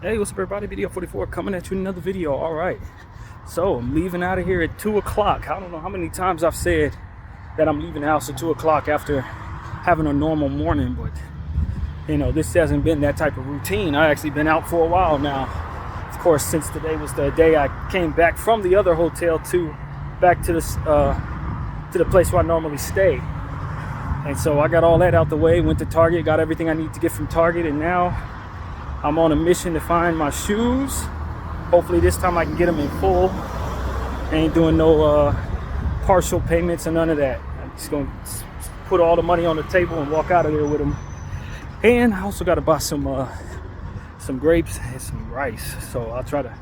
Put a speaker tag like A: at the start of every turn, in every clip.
A: Hey, what's up everybody? Video 44 coming at you in another video. All right. So I'm leaving out of here at 2 o'clock. I don't know how many times I've said that I'm leaving the house at 2 o'clock after having a normal morning, but this hasn't been that type of routine. I've actually been out for a while now. Of course, since today was the day I came back from the other hotel back to the place where I normally stay. And so I got all that out the way, went to Target, got everything I need to get from Target, and now I'm on a mission to find my shoes. Hopefully this time I can get them in full. I ain't doing no partial payments or none of that. I'm just gonna put all the money on the table and walk out of there with them. And I also got to buy some grapes and some rice. So I'll try to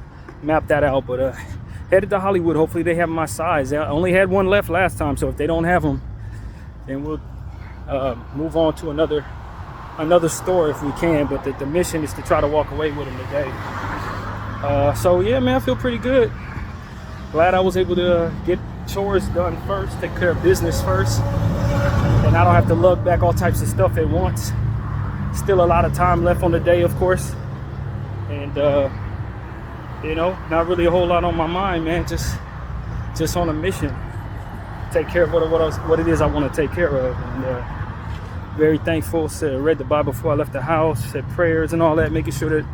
A: map that out. But headed to Hollywood. Hopefully they have my size. I only had one left last time, so if they don't have them, then we'll move on to another store if we can, but the mission is to try to walk away with them today. So yeah, man, I feel pretty good. Glad I was able to get chores done first, take care of business first, and I don't have to lug back all types of stuff at once. Still a lot of time left on the day, of course, and not really a whole lot on my mind, man. Just on a mission, take care of what it is I want to take care of, and very thankful. Read the Bible before I left the house, said prayers and all that, making sure that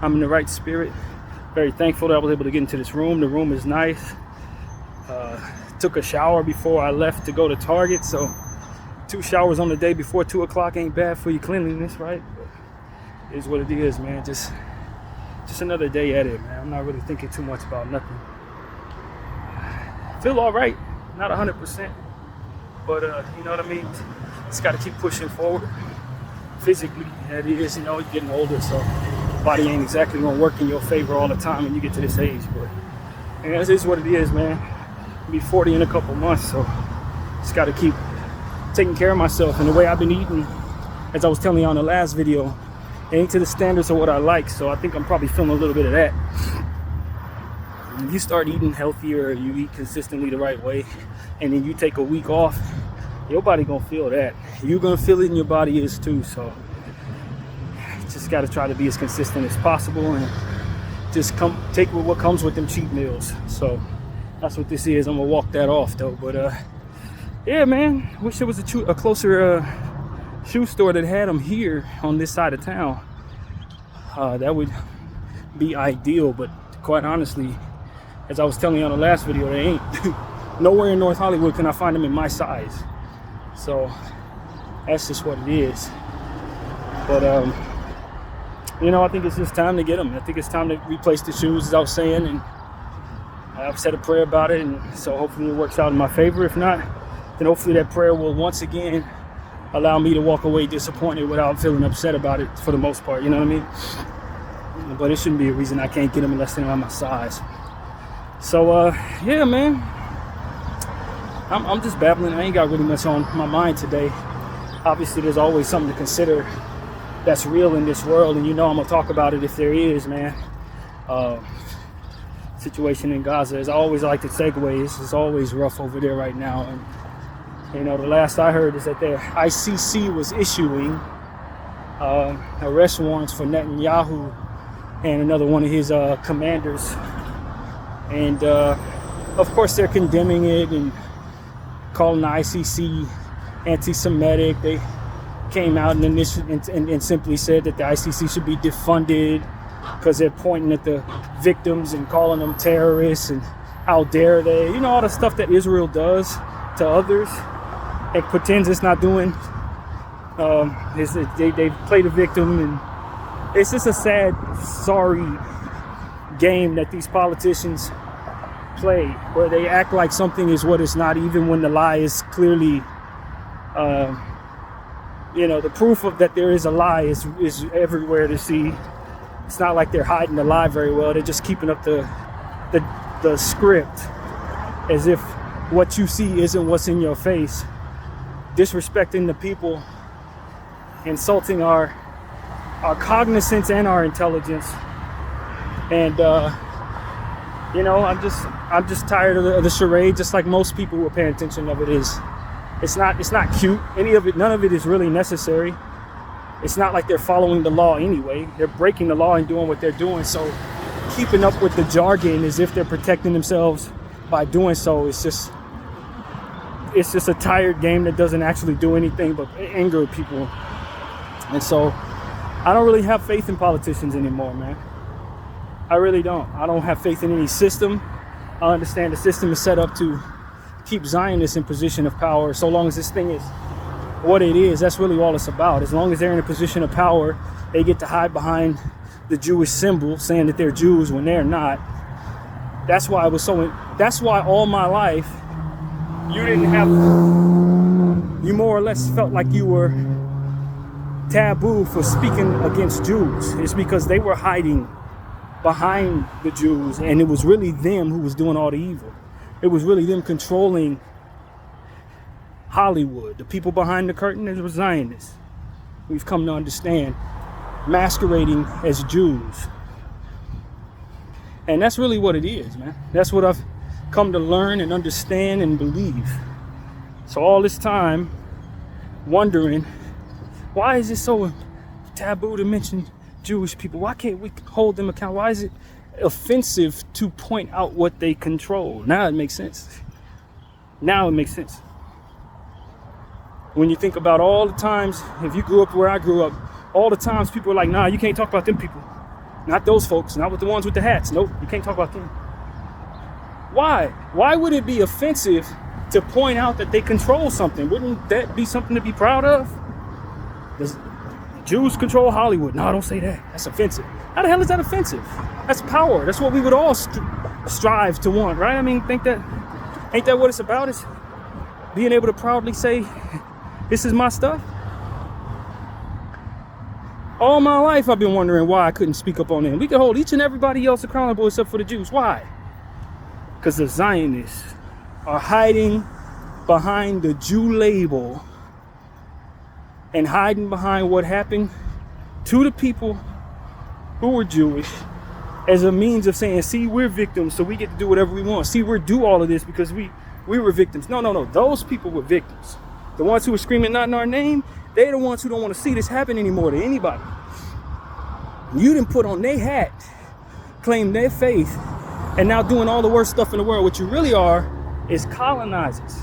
A: I'm in the right spirit. Very thankful that I was able to get into this room. The room is nice. Took a shower before I left to go to Target, so 2 showers on the day before 2 o'clock ain't bad for your cleanliness, right? But it is what it is, man. Just another day at it, man. I'm not really thinking too much about nothing. Feel all right, not 100%, but you know what I mean? Just got to keep pushing forward physically. That is, you're getting older, so body ain't exactly gonna work in your favor all the time when you get to this age. But this is what it is, man. I'll be 40 in a couple months, so just got to keep taking care of myself. And the way I've been eating, as I was telling you on the last video, ain't to the standards of what I like. So I think I'm probably feeling a little bit of that. If you start eating healthier, you eat consistently the right way, and then you take a week off, your body gonna feel that. You're gonna feel it, and your body is too. So just gotta try to be as consistent as possible, and just take what comes with them cheat meals. So that's what this is. I'm gonna walk that off though. But yeah, man, wish there was a closer shoe store that had them here on this side of town. That would be ideal. But quite honestly, as I was telling you on the last video, they ain't. Nowhere in North Hollywood can I find them in my size. So that's just what it is. But I think it's just time to get them. I think it's time to replace the shoes, as I was saying, and I've said a prayer about it, and so hopefully it works out in my favor. If not, then hopefully that prayer will once again allow me to walk away disappointed without feeling upset about it for the most part. You know what I mean? But it shouldn't be a reason I can't get them unless they're on my size. So yeah, man. I'm just babbling. I ain't got really much on my mind today. Obviously, there's always something to consider that's real in this world, and I'm gonna talk about it if there is, man. Situation in Gaza, as I always like to segue, it's always rough over there right now. And the last I heard is that the ICC was issuing arrest warrants for Netanyahu and another one of his commanders, and of course they're condemning it and calling the ICC anti-Semitic. They came out and simply said that the ICC should be defunded because they're pointing at the victims and calling them terrorists, and how dare they, all the stuff that Israel does to others and pretends it's not doing. They play the victim, and it's just a sad, sorry game that these politicians play, where they act like something is what it's not, even when the lie is clearly, the proof of that there is a lie is everywhere to see. It's not like they're hiding the lie very well. They're just keeping up the script as if what you see isn't what's in your face, disrespecting the people, insulting our cognizance and our intelligence. And I'm just tired of the charade, just like most people who are paying attention of it is. It's not cute. None of it is really necessary. It's not like they're following the law anyway. They're breaking the law and doing what they're doing. So keeping up with the jargon as if they're protecting themselves by doing so, it's just a tired game that doesn't actually do anything but anger people. And so I don't really have faith in politicians anymore, man. I really don't. I don't have faith in any system. I understand the system is set up to keep Zionists in position of power. So long as this thing is what it is, that's really all it's about. As long as they're in a position of power, they get to hide behind the Jewish symbol, saying that they're Jews when they're not. That's why that's why all my life you more or less felt like you were taboo for speaking against Jews. It's because they were hiding behind the Jews, and it was really them who was doing all the evil. It was really them controlling Hollywood. The people behind the curtain, it was Zionists. We've come to understand, masquerading as Jews. And that's really what it is, man. That's what I've come to learn and understand and believe. So all this time wondering, why is it so taboo to mention Jewish people? Why can't we hold them accountable? Why is it offensive to point out what they control? Now it makes sense. Now it makes sense. When you think about all the times, if you grew up where I grew up, all the times people were like, nah, you can't talk about them people. Not those folks, not with the ones with the hats. Nope, you can't talk about them. Why? Why would it be offensive to point out that they control something? Wouldn't that be something to be proud of? Does Jews control Hollywood? No, don't say that. That's offensive. How the hell is that offensive? That's power. That's what we would all strive to want, right? I mean, ain't that what it's about? Is being able to proudly say, this is my stuff? All my life I've been wondering why I couldn't speak up on them. We could hold each and everybody else accountable except for the Jews. Why? Because the Zionists are hiding behind the Jew label and hiding behind what happened to the people who were Jewish as a means of saying, see, we're victims, so we get to do whatever we want. See, we're do all of this because we were victims. No. Those people were victims. The ones who were screaming not in our name, they're the ones who don't want to see this happen anymore to anybody. You didn't put on their hat, claim their faith, and now doing all the worst stuff in the world. What you really are is colonizers.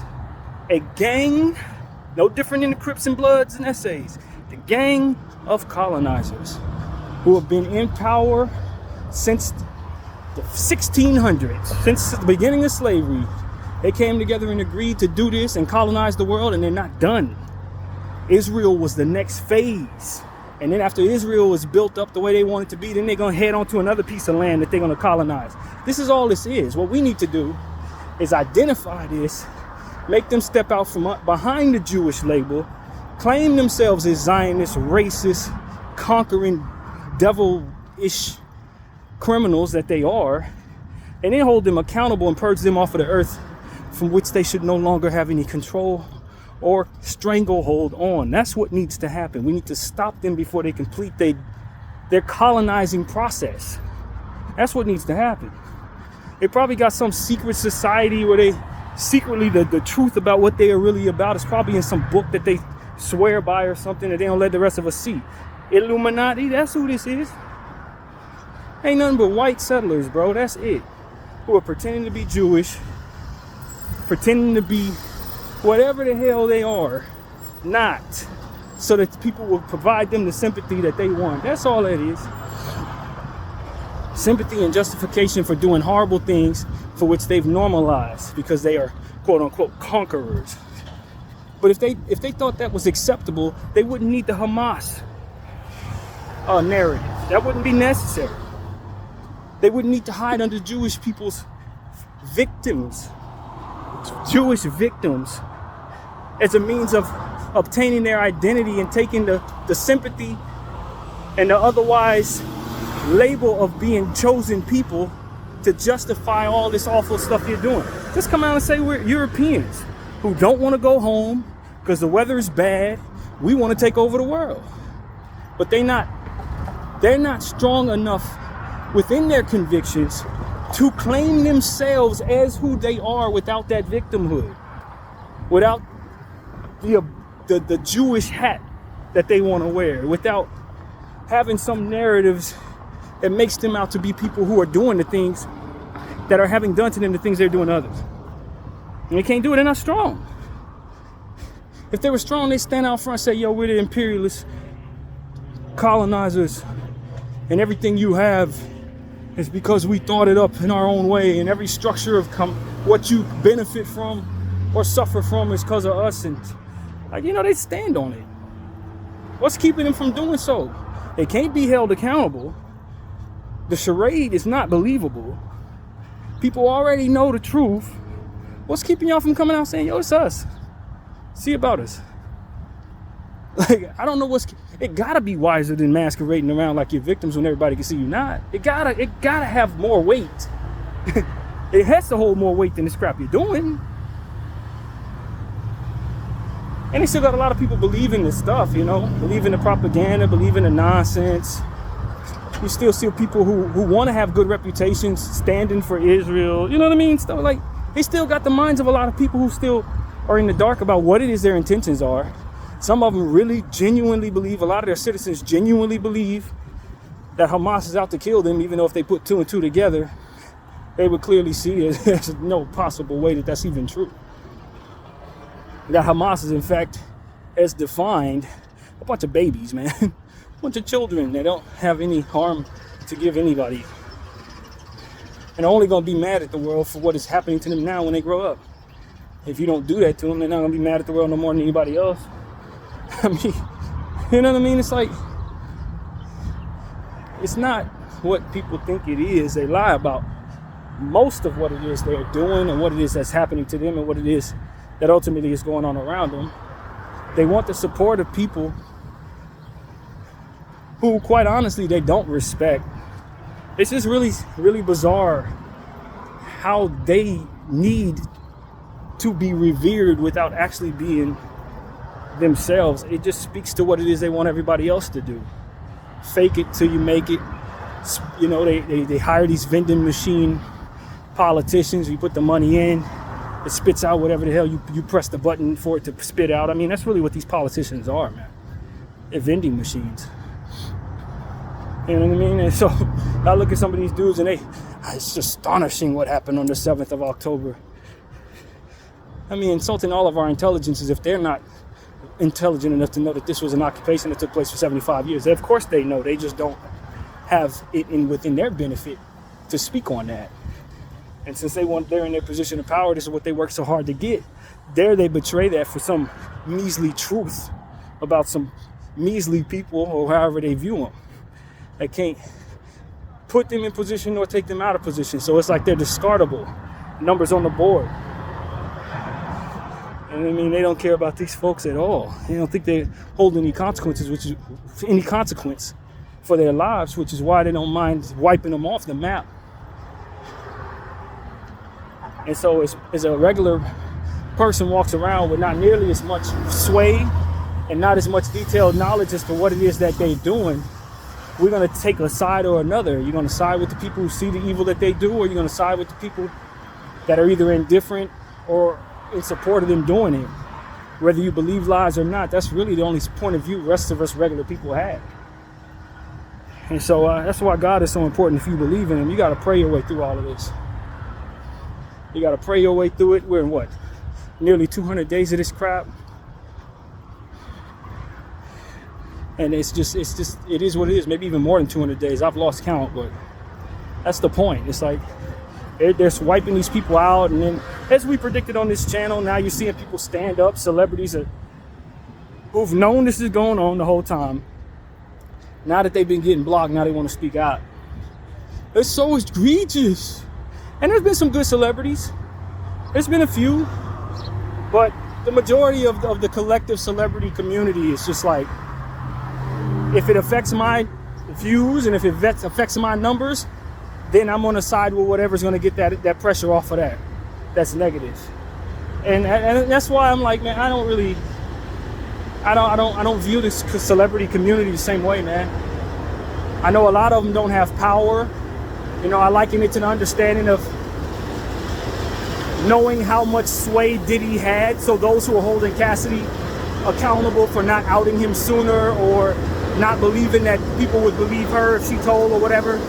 A: A gang, no different than the Crips and Bloods and essays. The gang of colonizers who have been in power since the 1600s, since the beginning of slavery. They came together and agreed to do this and colonize the world, and they're not done. Israel was the next phase. And then after Israel is built up the way they want it to be, then they're going to head on to another piece of land that they're going to colonize. This is all this is. What we need to do is identify this, make them step out from behind the Jewish label, claim themselves as Zionist, racist, conquering, devil-ish criminals that they are, and then hold them accountable and purge them off of the earth from which they should no longer have any control or stranglehold on. That's what needs to happen. We need to stop them before they complete their colonizing process. That's what needs to happen. They probably got some secret society where they secretly, the truth about what they are really about is probably in some book that they swear by or something that they don't let the rest of us see. Illuminati, that's who this is. Ain't nothing but white settlers, bro. That's it. Who are pretending to be Jewish, pretending to be whatever the hell they are, not, so that people will provide them the sympathy that they want. That's all that is. Sympathy and justification for doing horrible things for which they've normalized because they are quote unquote conquerors. But if they thought that was acceptable, they wouldn't need the Hamas narrative. That wouldn't be necessary. They wouldn't need to hide under Jewish people's victims, Jewish victims, as a means of obtaining their identity and taking the sympathy and the otherwise label of being chosen people to justify all this awful stuff you're doing. Just come out and say we're Europeans who don't want to go home because the weather is bad. We want to take over the world. But they're not strong enough within their convictions to claim themselves as who they are without that victimhood, without the Jewish hat that they want to wear, without having some narratives that makes them out to be people who are doing the things that are having done to them the things they're doing to others. And they can't do it, they're not strong. If they were strong, they stand out front and say, yo, we're the imperialists, colonizers, and everything you have is because we thought it up in our own way, and every structure of what you benefit from or suffer from is because of us. And like, they stand on it. What's keeping them from doing so? They can't be held accountable. The charade is not believable. People already know the truth. What's keeping y'all from coming out saying, yo, it's us? See about us. Like, I don't know it gotta be wiser than masquerading around like you're victims when everybody can see you not. It gotta have more weight. It has to hold more weight than this crap you're doing. And they still got a lot of people believing this stuff, believe in the propaganda, believe in the nonsense. You still see people who want to have good reputations, standing for Israel, you know what I mean? Stuff like, they still got the minds of a lot of people who still are in the dark about what it is their intentions are. Some of them really genuinely believe, a lot of their citizens genuinely believe that Hamas is out to kill them, even though if they put 2 and 2 together, they would clearly see it. There's no possible way that that's even true. That Hamas is, in fact, as defined, a bunch of babies, man. A bunch of children that don't have any harm to give anybody. And are only going to be mad at the world for what is happening to them now when they grow up. If you don't do that to them, they're not going to be mad at the world no more than anybody else. I mean, you know what I mean? It's like, it's not what people think it is. They lie about most of what it is they're doing and what it is that's happening to them and what it is that ultimately is going on around them. They want the support of people who, quite honestly, they don't respect. It's just really, really bizarre how they need to be revered without actually being themselves. It just speaks to what it is they want everybody else to do. Fake it till you make it. They hire these vending machine politicians. You put the money in, it spits out whatever the hell you press the button for it to spit out. I mean, that's really what these politicians are, man. They're vending machines. You know what I mean? And so I look at some of these dudes and it's just astonishing what happened on the 7th of October. I mean, insulting all of our intelligences if they're not intelligent enough to know that this was an occupation that took place for 75 years. Of course they know. They just don't have it within their benefit to speak on that. And since they're in their position of power, this is what they work so hard to get. They betray that for some measly truth about some measly people or however they view them. They can't put them in position or take them out of position. So it's like they're discardable. Numbers on the board. And I mean, they don't care about these folks at all. They don't think they hold any consequence for their lives, which is why they don't mind wiping them off the map. And so as a regular person walks around with not nearly as much sway and not as much detailed knowledge as to what it is that they're doing, we're going to take a side or another. You're going to side with the people who see the evil that they do, or you're going to side with the people that are either indifferent or in support of them doing it. Whether you believe lies or not, that's really the only point of view the rest of us regular people have. And so that's why God is so important. If you believe in him, you got to pray your way through all of this. You got to pray your way through it. We're in what? Nearly 200 days of this crap. And it is what it is. Maybe even more than 200 days. I've lost count, but that's the point. It's like they're wiping these people out. And then, as we predicted on this channel, now you're seeing people stand up, celebrities who've known this is going on the whole time. Now that they've been getting blocked, now they want to speak out. It's so egregious. And there's been some good celebrities. There's been a few. But the majority of the collective celebrity community is just like, if it affects my views and if it affects my numbers, then I'm on the side with whatever's going to get that pressure off of that. That's negative. And that's why I'm like, man, I don't view this celebrity community the same way, man. I know a lot of them don't have power. I liken it to the understanding of knowing how much sway Diddy had. So those who are holding Cassidy accountable for not outing him sooner, or not believing that people would believe her if she told or whatever.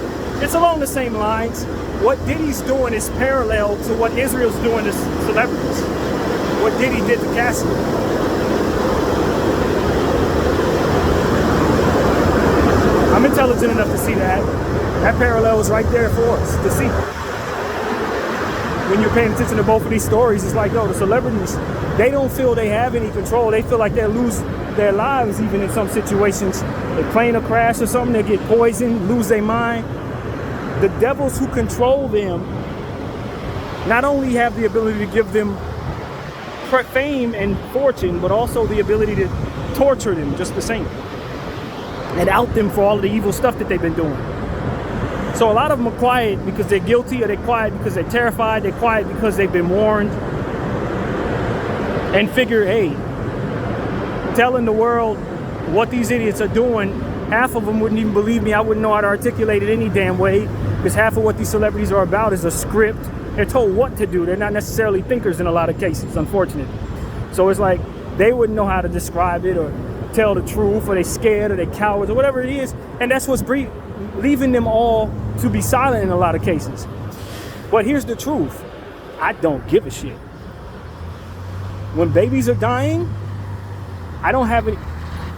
A: It's along the same lines. What Diddy's doing is parallel to what Israel's doing to celebrities. What Diddy did to Cassie. I'm intelligent enough to see that. That parallel is right there for us to see. When you're paying attention to both of these stories, it's like, yo, the celebrities, they don't feel they have any control. They feel like they'll lose their lives even in some situations. A plane will crash or something, they get poisoned, lose their mind. The devils who control them not only have the ability to give them fame and fortune, but also the ability to torture them just the same. And out them for all of the evil stuff that they've been doing. So a lot of them are quiet because they're guilty, or they're quiet because they're terrified, they're quiet because they've been warned. And figure, hey, telling the world what these idiots are doing, half of them wouldn't even believe me. I wouldn't know how to articulate it any damn way, because half of what these celebrities are about is a script. They're told what to do. They're not necessarily thinkers in a lot of cases, unfortunately. So it's like they wouldn't know how to describe it or tell the truth, or they're scared, or they're cowards, or whatever it is. And that's what's leaving them all to be silent in a lot of cases. But here's the truth. I don't give a shit. When babies are dying, I don't have any.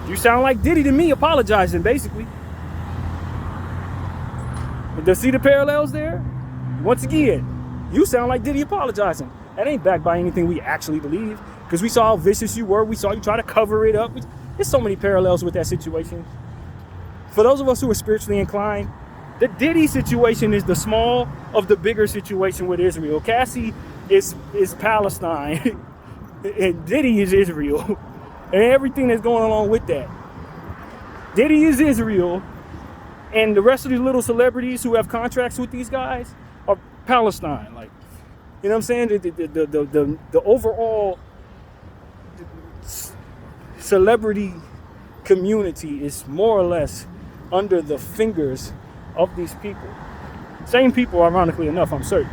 A: You sound like Diddy to me apologizing, basically. But see the parallels there? Once again, you sound like Diddy apologizing. That ain't backed by anything we actually believe, because we saw how vicious you were. We saw you try to cover it up. There's so many parallels with that situation. For those of us who are spiritually inclined, the Diddy situation is the small of the bigger situation with Israel. Cassie is Palestine, and Diddy is Israel, and everything that's going along with that. Diddy is Israel, and the rest of these little celebrities who have contracts with these guys are Palestine. Like, you know what I'm saying? The overall celebrity community is more or less under the fingers of these people. Same people, ironically enough, I'm certain.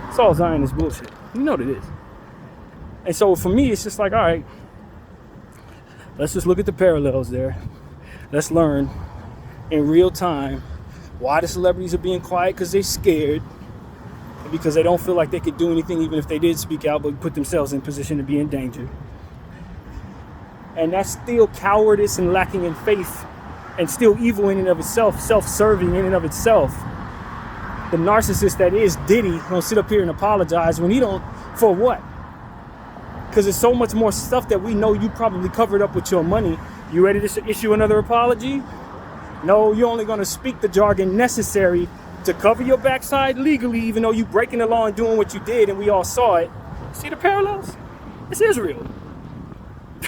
A: It's all Zionist bullshit. You know what it is. And so for me, it's just like, all right, let's just look at the parallels there. Let's learn in real time why the celebrities are being quiet, because they're scared, and because they don't feel like they could do anything even if they did speak out, but put themselves in position to be in danger. And that's still cowardice and lacking in faith, and still evil in and of itself, self-serving in and of itself. The narcissist that is Diddy don't sit up here and apologize when he don't, for what? Because there's so much more stuff that we know you probably covered up with your money. You ready to issue another apology? No, you're only going to speak the jargon necessary to cover your backside legally, even though you breaking the law and doing what you did, and we all saw it. See the parallels? It's Israel.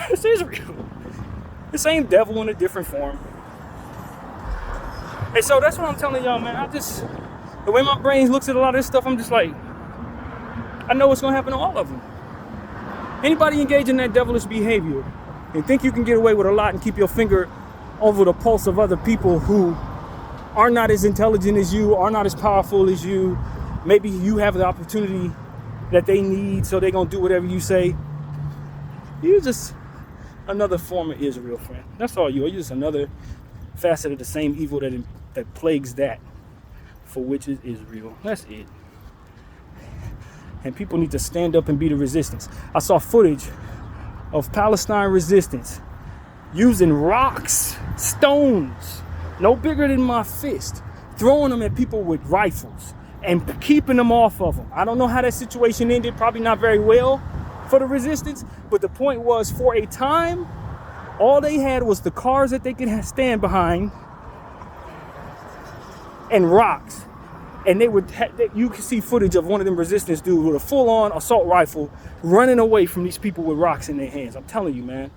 A: It's Israel. The same devil in a different form. And so that's what I'm telling y'all, man. The way my brain looks at a lot of this stuff, I'm just like, I know what's going to happen to all of them. Anybody engage in that devilish behavior and think you can get away with a lot and keep your finger over the pulse of other people who are not as intelligent as you, are not as powerful as you, maybe you have the opportunity that they need, so they're going to do whatever you say. You're just another form of Israel, friend. That's all you are. You're just another facet of the same evil that plagues that, for which is Israel. That's it. And people need to stand up and be the resistance. I saw footage of Palestine resistance using rocks, stones, no bigger than my fist, throwing them at people with rifles and keeping them off of them. I don't know how that situation ended, probably not very well for the resistance, but the point was, for a time, all they had was the cars that they could stand behind and rocks. And you can see footage of one of them resistance dudes with a full-on assault rifle running away from these people with rocks in their hands. I'm telling you, man.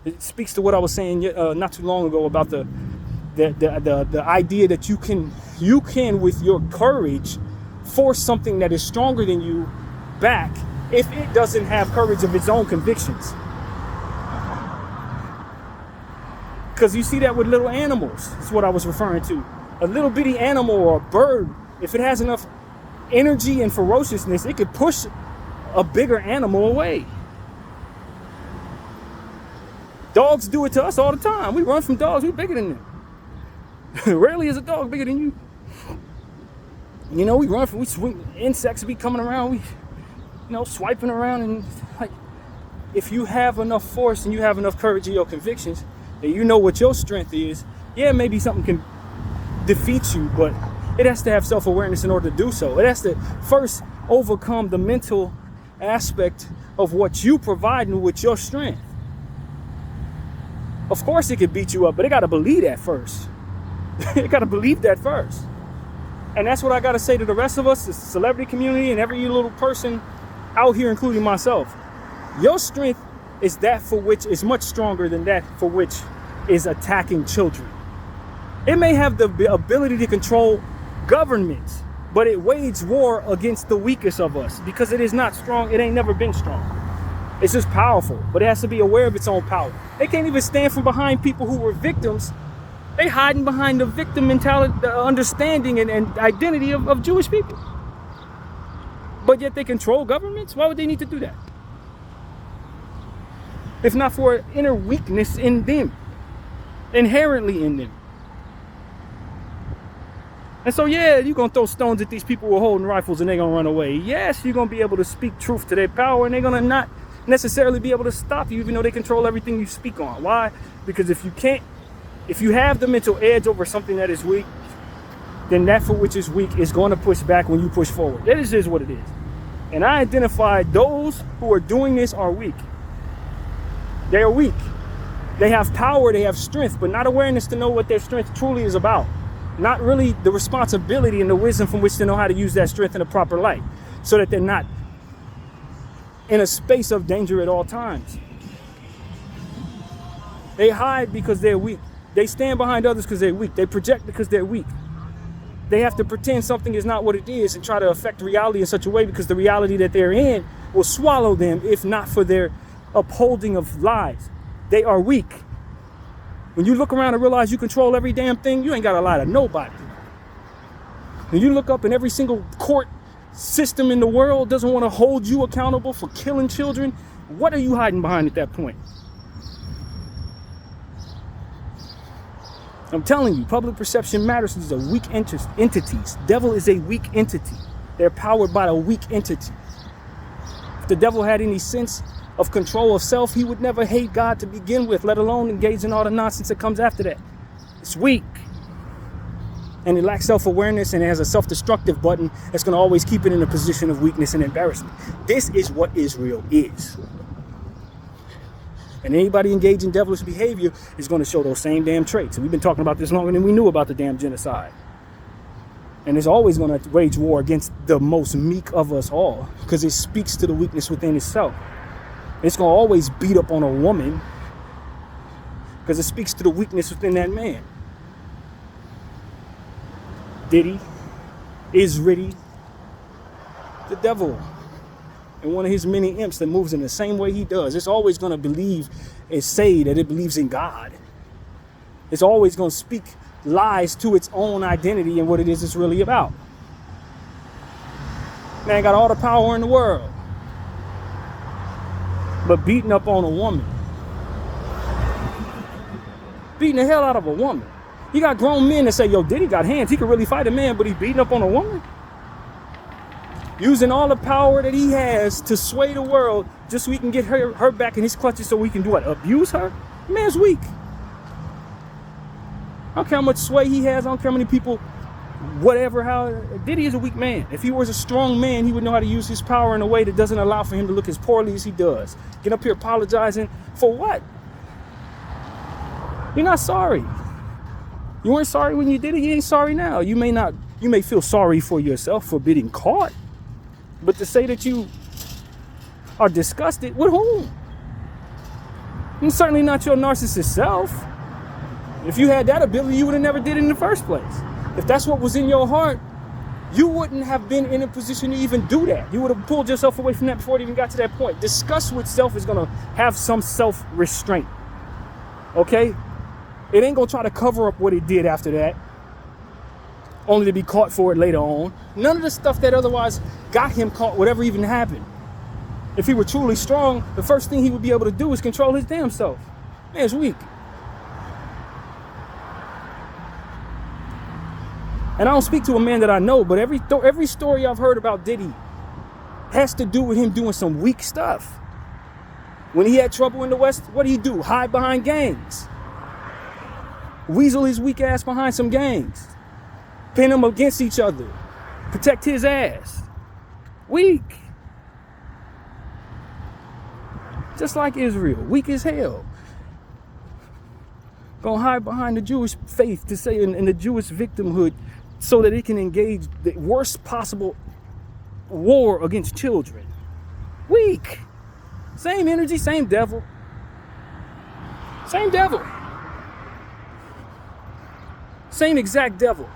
A: It speaks to what I was saying not too long ago about the idea that you can with your courage force something that is stronger than you back if it doesn't have courage of its own convictions. Because you see that with little animals. That's what I was referring to. A little bitty animal or a bird, if it has enough energy and ferociousness, it could push a bigger animal away. Dogs do it to us all the time. We run from dogs. We're bigger than them. Rarely is a dog bigger than you. You know, we run from, we swing, insects be coming around. We, swiping around. And like, if you have enough force and you have enough courage in your convictions, and you know what your strength is, yeah, maybe something can defeat you, but it has to have self-awareness in order to do so. It has to first overcome the mental aspect of what you provide with your strength. Of course it could beat you up, but it got to believe that first. It got to believe that first. And that's what I got to say to the rest of us, the celebrity community, and every little person out here, including myself. Your strength is that for which is much stronger than that for which is attacking children. It may have the ability to control governments, but it waged war against the weakest of us because it is not strong. It ain't never been strong. It's just powerful, but it has to be aware of its own power. They can't even stand from behind people who were victims. They hiding behind the victim mentality, the understanding and identity of Jewish people. But yet they control governments? Why would they need to do that? If not for an inner weakness in them, inherently in them. And so, yeah, you're going to throw stones at these people who are holding rifles and they're going to run away. Yes, you're going to be able to speak truth to their power and they're going to not necessarily be able to stop you even though they control everything you speak on. Why? Because if you have the mental edge over something that is weak, then that for which is weak is going to push back when you push forward. That is just what it is. And I identified those who are doing this are weak. They are weak. They have power, they have strength, but not awareness to know what their strength truly is about. Not really the responsibility and the wisdom from which to know how to use that strength in a proper light so that they're not in a space of danger at all times. They hide because they're weak. They stand behind others because they're weak. They project because they're weak. They have to pretend something is not what it is and try to affect reality in such a way because the reality that they're in will swallow them if not for their upholding of lies. They are weak. When you look around and realize you control every damn thing, you ain't got to lie to nobody. When you look up and every single court system in the world doesn't want to hold you accountable for killing children, what are you hiding behind at that point? I'm telling you, public perception matters. These are weak entities. Devil is a weak entity. They're powered by a weak entity. If the devil had any sense of control of self, he would never hate God to begin with, let alone engage in all the nonsense that comes after that. It's weak. And it lacks self-awareness and it has a self-destructive button that's going to always keep it in a position of weakness and embarrassment. This is what Israel is. And anybody engaged in devilish behavior is going to show those same damn traits. And we've been talking about this longer than we knew about the damn genocide. And it's always going to wage war against the most meek of us all because it speaks to the weakness within itself. It's going to always beat up on a woman because it speaks to the weakness within that man. Diddy, Israel, the devil, and one of his many imps that moves in the same way he does. It's always going to believe and say that it believes in God. It's always going to speak lies to its own identity and what it is it's really about. Man got all the power in the world, but beating up on a woman. Beating the hell out of a woman. You got grown men that say, yo, Diddy got hands. He could really fight a man, but he beating up on a woman? Using all the power that he has to sway the world just so he can get her back in his clutches so we can do what? Abuse her? The man's weak. I don't care how much sway he has. I don't care how many people, whatever, how. Diddy is a weak man. If he was a strong man, he would know how to use his power in a way that doesn't allow for him to look as poorly as he does. Get up here apologizing for what? You're not sorry. You weren't sorry when you did it. You ain't sorry now. You may feel sorry for yourself for being caught. But to say that you are disgusted with whom? And certainly not your narcissist self. If you had that ability, you would have never did it in the first place. If that's what was in your heart, you wouldn't have been in a position to even do that. You would have pulled yourself away from that before it even got to that point. Disgust with self is going to have some self-restraint. Okay? It ain't going to try to cover up what it did after that, only to be caught for it later on. None of the stuff that otherwise got him caught would ever even happen. If he were truly strong, the first thing he would be able to do is control his damn self. Man, it's weak. And I don't speak to a man that I know, but every story I've heard about Diddy has to do with him doing some weak stuff. When he had trouble in the West, what did he do? Hide behind gangs. Weasel his weak ass behind some gangs. Pin them against each other. Protect his ass. Weak. Just like Israel. Weak as hell. Gonna hide behind the Jewish faith to say in the Jewish victimhood so that it can engage the worst possible war against children. Weak. Same energy, same devil. Same devil. Same exact devil.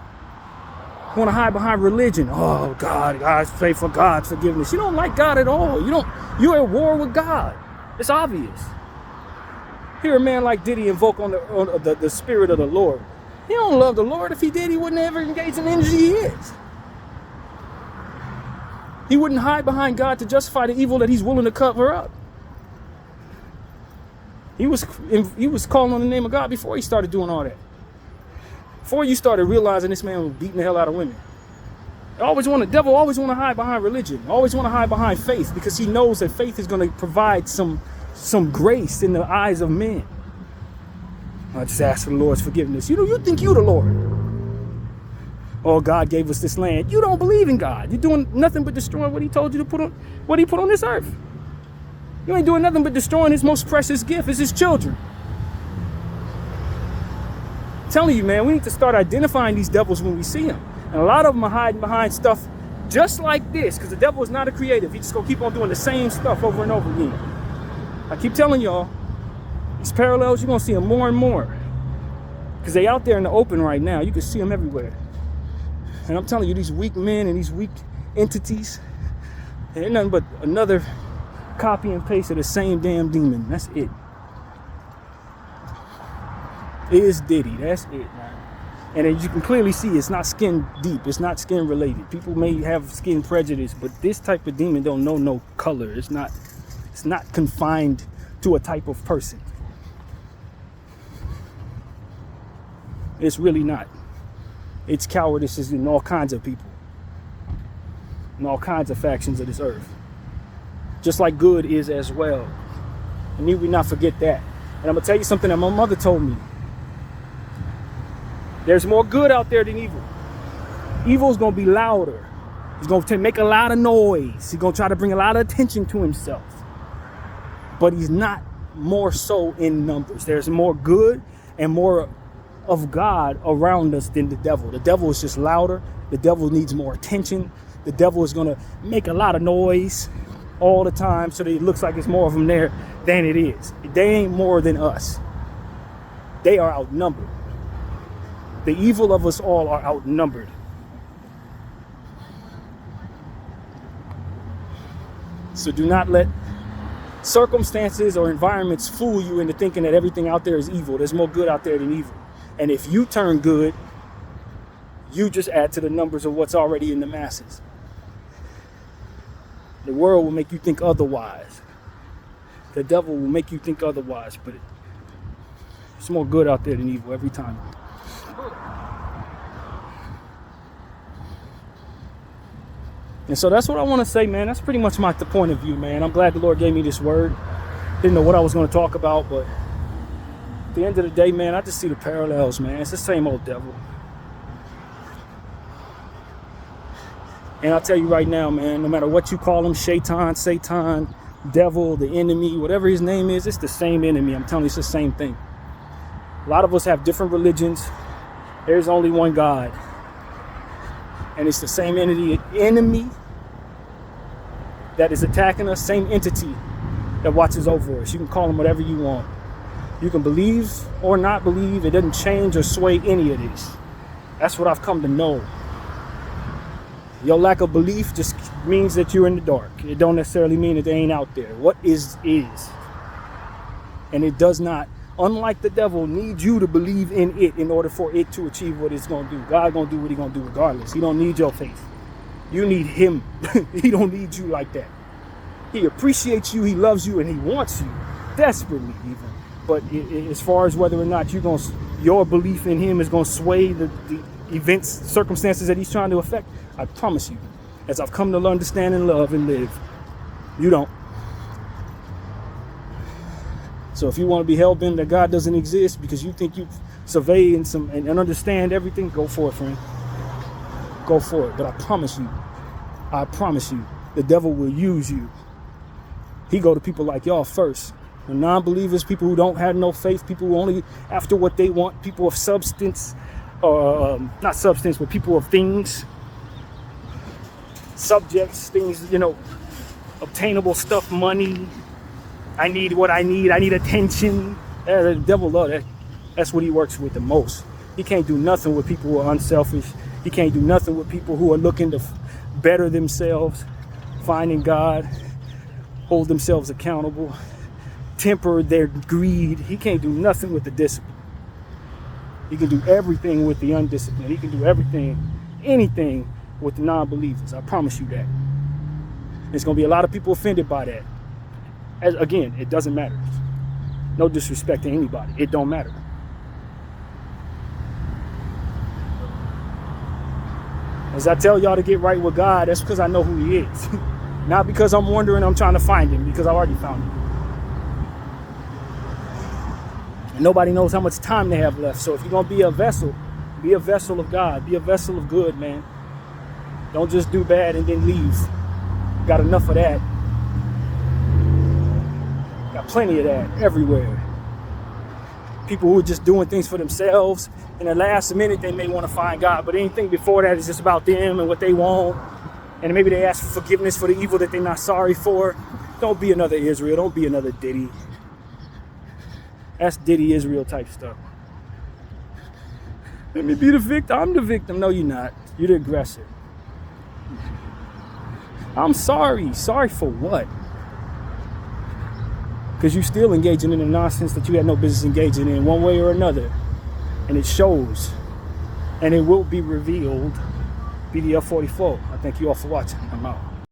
A: Want to hide behind religion. Oh, God, God's faithful, God's forgiveness. You don't like God at all. You're at war with God. It's obvious. Hear a man like Diddy invoke on the spirit of the Lord. He don't love the Lord. If he did, he wouldn't ever engage in the energy he is. He wouldn't hide behind God to justify the evil that he's willing to cover up. He was calling on the name of God before he started doing all that. Before you started realizing this man was beating the hell out of women. The devil always want to hide behind religion. Always want to hide behind faith because he knows that faith is going to provide some grace in the eyes of men. I just ask for the Lord's forgiveness. You think you the Lord. Oh, God gave us this land. You don't believe in God. You're doing nothing but destroying what he told you to put on this earth. You ain't doing nothing but destroying his most precious gift is his children. I'm telling you, man, we need to start identifying these devils when we see them. And a lot of them are hiding behind stuff just like this because the devil is not a creative. He's just going to keep on doing the same stuff over and over again. I keep telling y'all, these parallels, you're going to see them more and more. Because they out there in the open right now. You can see them everywhere. And I'm telling you, these weak men and these weak entities, they're nothing but another copy and paste of the same damn demon. That's it. It is Diddy. That's it, man. And as you can clearly see, it's not skin deep. It's not skin related. People may have skin prejudice, but this type of demon don't know no color. It's not confined to a type of person. It's really not. Its cowardice is in all kinds of people. In all kinds of factions of this earth. Just like good is as well. And need we not forget that. And I'm going to tell you something that my mother told me. There's more good out there than evil. Evil is going to be louder. He's going to make a lot of noise. He's going to try to bring a lot of attention to himself. But he's not more so in numbers. There's more good and more of God around us than the devil. The devil is just louder. The devil needs more attention. The devil is going to make a lot of noise all the time so that it looks like it's more of them there than it is. They ain't more than us. They are outnumbered. The evil of us all are outnumbered. So do not let circumstances or environments fool you into thinking that everything out there is evil. There's more good out there than evil. And if you turn good, you just add to the numbers of what's already in the masses. The world will make you think otherwise. The devil will make you think otherwise, but it's more good out there than evil every time. And so that's what I want to say, man. That's pretty much the point of view, man. I'm glad the Lord gave me this word. Didn't know what I was going to talk about, but at the end of the day, man, I just see the parallels, man. It's the same old devil. And I'll tell you right now, man, no matter what you call him, Shaitan, Satan, devil, the enemy, whatever his name is, it's the same enemy. I'm telling you, it's the same thing. A lot of us have different religions. There's only one God. And it's the same enemy that is attacking us, same entity that watches over us. You can call him whatever you want. You can believe or not believe. It doesn't change or sway any of this. That's what I've come to know. Your lack of belief just means that you're in the dark. It don't necessarily mean that they ain't out there. What is. And it does not, unlike the devil, need you to believe in it in order for it to achieve what it's going to do. God's going to do what he's going to do regardless. He don't need your faith. You need him. He don't need you like that. He appreciates you, he loves you, and he wants you desperately even. But as far as whether or not your belief in him is going to sway the events, circumstances that he's trying to affect, I promise you, as I've come to understand and love and live, you don't. So if you want to be hell-bent that God doesn't exist because you think you survey and understand everything, go for it, friend. Go for it. But I promise you, the devil will use you. He go to people like y'all first. The non-believers, people who don't have no faith, people who only after what they want, people of substance, not substance, but people of things, subjects, things, obtainable stuff, money. I need what I need attention. The devil love that. That's what he works with the most. He can't do nothing with people who are unselfish. He can't do nothing with people who are looking to better themselves, finding God, hold themselves accountable, temper their greed. He can't do nothing with the discipline. He can do everything with the undisciplined. He can do anything with the non-believers. I promise you that. There's going to be a lot of people offended by that. Again, it doesn't matter. No disrespect to anybody. It don't matter. As I tell y'all to get right with God, that's because I know who he is. Not because I'm wondering, I'm trying to find him, because I already found him. And nobody knows how much time they have left. So if you're going to be a vessel of God. Be a vessel of good, man. Don't just do bad and then leave. Got enough of that. Got plenty of that everywhere. People who are just doing things for themselves. In the last minute, they may want to find God, but anything before that is just about them and what they want. And maybe they ask for forgiveness for the evil that they're not sorry for. Don't be another Israel. Don't be another Diddy. That's Diddy Israel type stuff. Let me be the victim. I'm the victim. No, you're not. You're the aggressor. I'm sorry. Sorry for what? Because you're still engaging in the nonsense that you had no business engaging in one way or another. And it shows. And it will be revealed. BDF 44. I thank you all for watching. I'm out.